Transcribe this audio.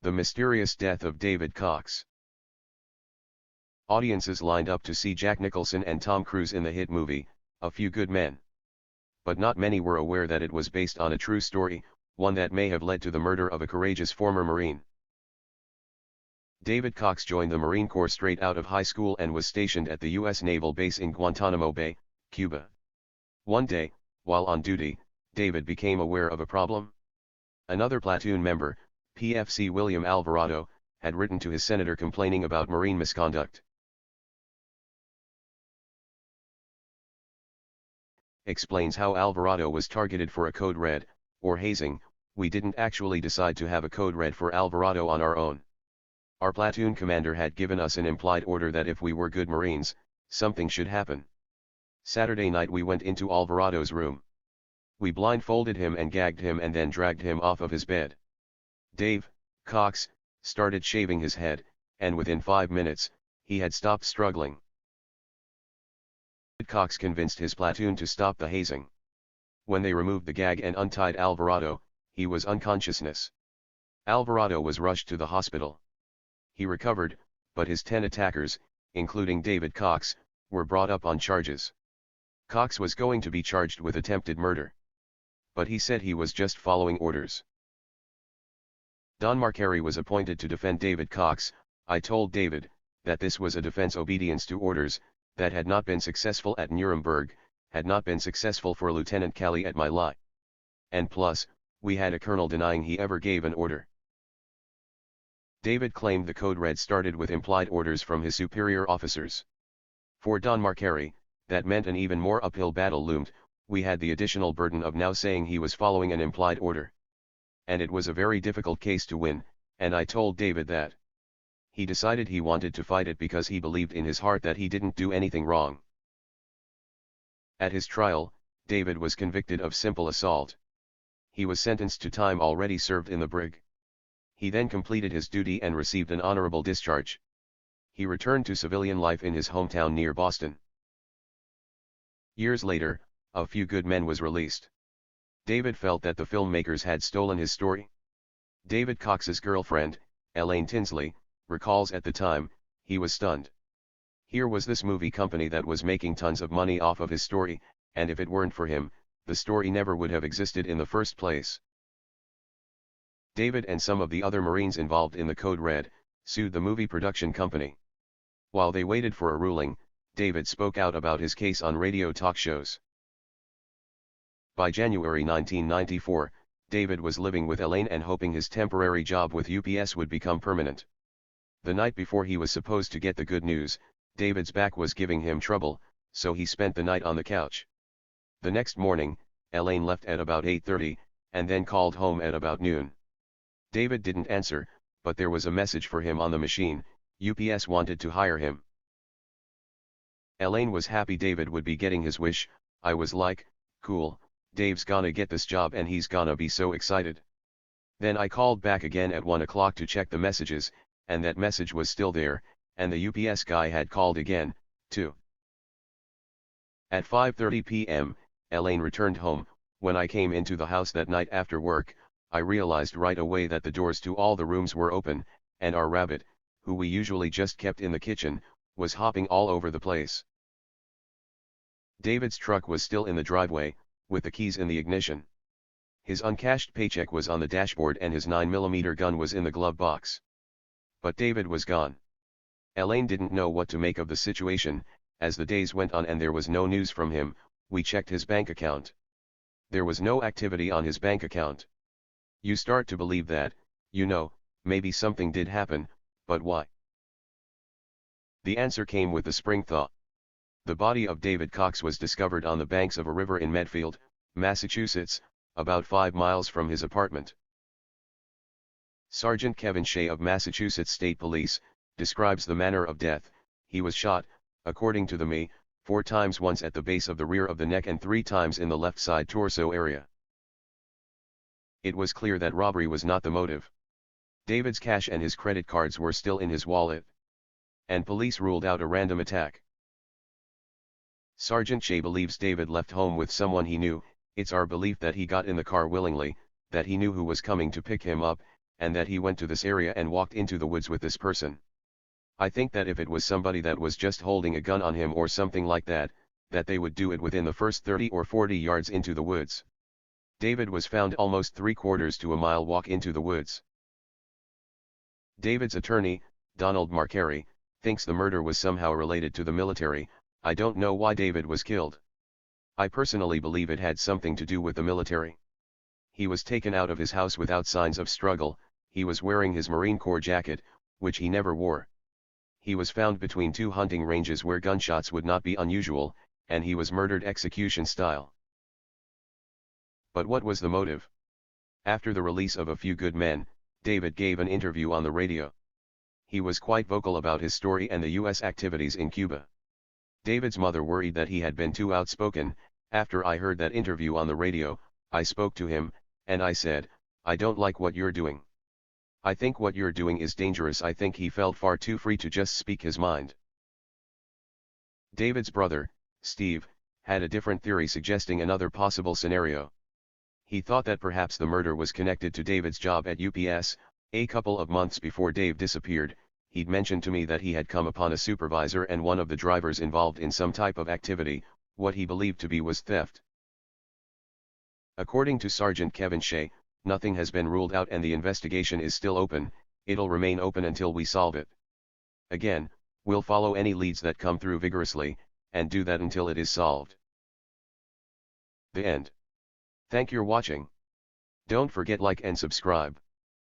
The mysterious death of David Cox. Audiences lined up to see Jack Nicholson and Tom Cruise in the hit movie, A Few Good Men. But not many were aware that it was based on a true story, one that may have led to the murder of a courageous former Marine. David Cox joined the Marine Corps straight out of high school and was stationed at the U.S. Naval Base in Guantanamo Bay, Cuba. One day, while on duty, David became aware of a problem. Another platoon member, PFC William Alvarado, had written to his senator complaining about Marine misconduct. Explains how Alvarado was targeted for a code red, or hazing. We didn't actually decide to have a code red for Alvarado on our own. Our platoon commander had given us an implied order that if we were good Marines, something should happen. Saturday night we went into Alvarado's room. We blindfolded him and gagged him and then dragged him off of his bed. Dave, Cox, started shaving his head, and within 5 minutes, he had stopped struggling. Cox convinced his platoon to stop the hazing. When they removed the gag and untied Alvarado, he was unconsciousness. Alvarado was rushed to the hospital. He recovered, but his 10 attackers, including David Cox, were brought up on charges. Cox was going to be charged with attempted murder. But he said he was just following orders. Don Marcari was appointed to defend David Cox. I told David that this was a defense obedience to orders, that had not been successful at Nuremberg, had not been successful for Lieutenant Calley at My Lai. And plus, we had a colonel denying he ever gave an order. David claimed the code red started with implied orders from his superior officers. For Don Marcari, that meant an even more uphill battle loomed. We had the additional burden of now saying he was following an implied order. And it was a very difficult case to win, and I told David that. He decided he wanted to fight it because he believed in his heart that he didn't do anything wrong. At his trial, David was convicted of simple assault. He was sentenced to time already served in the brig. He then completed his duty and received an honorable discharge. He returned to civilian life in his hometown near Boston. Years later, A Few Good Men was released. David felt that the filmmakers had stolen his story. David Cox's girlfriend, Elaine Tinsley, recalls at the time, he was stunned. Here was this movie company that was making tons of money off of his story, and if it weren't for him, the story never would have existed in the first place. David and some of the other Marines involved in the Code Red sued the movie production company. While they waited for a ruling, David spoke out about his case on radio talk shows. By January 1994, David was living with Elaine and hoping his temporary job with UPS would become permanent. The night before he was supposed to get the good news, David's back was giving him trouble, so he spent the night on the couch. The next morning, Elaine left at about 8:30, and then called home at about noon. David didn't answer, but there was a message for him on the machine. UPS wanted to hire him. Elaine was happy David would be getting his wish. I was like, cool, Dave's gonna get this job and he's gonna be so excited. Then I called back again at 1 o'clock to check the messages, and that message was still there, and the UPS guy had called again, too. At 5:30 p.m., Elaine returned home. When I came into the house that night after work, I realized right away that the doors to all the rooms were open, and our rabbit, who we usually just kept in the kitchen, was hopping all over the place. David's truck was still in the driveway, with the keys in the ignition. His uncashed paycheck was on the dashboard and his 9mm gun was in the glove box. But David was gone. Elaine didn't know what to make of the situation. As the days went on and there was no news from him, we checked his bank account. There was no activity on his bank account. You start to believe that, maybe something did happen, but why? The answer came with the spring thaw. The body of David Cox was discovered on the banks of a river in Medfield, Massachusetts, about 5 miles from his apartment. Sergeant Kevin Shea of Massachusetts State Police describes the manner of death. He was shot, according to the ME, 4 times, once at the base of the rear of the neck and 3 times in the left side torso area. It was clear that robbery was not the motive. David's cash and his credit cards were still in his wallet. And police ruled out a random attack. Sergeant Shea believes David left home with someone he knew. It's our belief that he got in the car willingly, that he knew who was coming to pick him up, and that he went to this area and walked into the woods with this person. I think that if it was somebody that was just holding a gun on him or something like that, that they would do it within the first 30 or 40 yards into the woods. David was found almost 3/4 to a mile walk into the woods. David's attorney, Donald Marcari, thinks the murder was somehow related to the military. I don't know why David was killed. I personally believe it had something to do with the military. He was taken out of his house without signs of struggle. He was wearing his Marine Corps jacket, which he never wore. He was found between two hunting ranges where gunshots would not be unusual, and he was murdered execution style. But what was the motive? After the release of A Few Good Men, David gave an interview on the radio. He was quite vocal about his story and the U.S. activities in Cuba. David's mother worried that he had been too outspoken. After I heard that interview on the radio, I spoke to him, and I said, I don't like what you're doing. I think what you're doing is dangerous. I think he felt far too free to just speak his mind. David's brother, Steve, had a different theory suggesting another possible scenario. He thought that perhaps the murder was connected to David's job at UPS. A couple of months before Dave disappeared, he'd mentioned to me that he had come upon a supervisor and one of the drivers involved in some type of activity, what he believed to be was theft. According to Sergeant Kevin Shea, nothing has been ruled out and the investigation is still open. It'll remain open until we solve it. Again, we'll follow any leads that come through vigorously, and do that until it is solved. The end. Thank you for watching. Don't forget like and subscribe.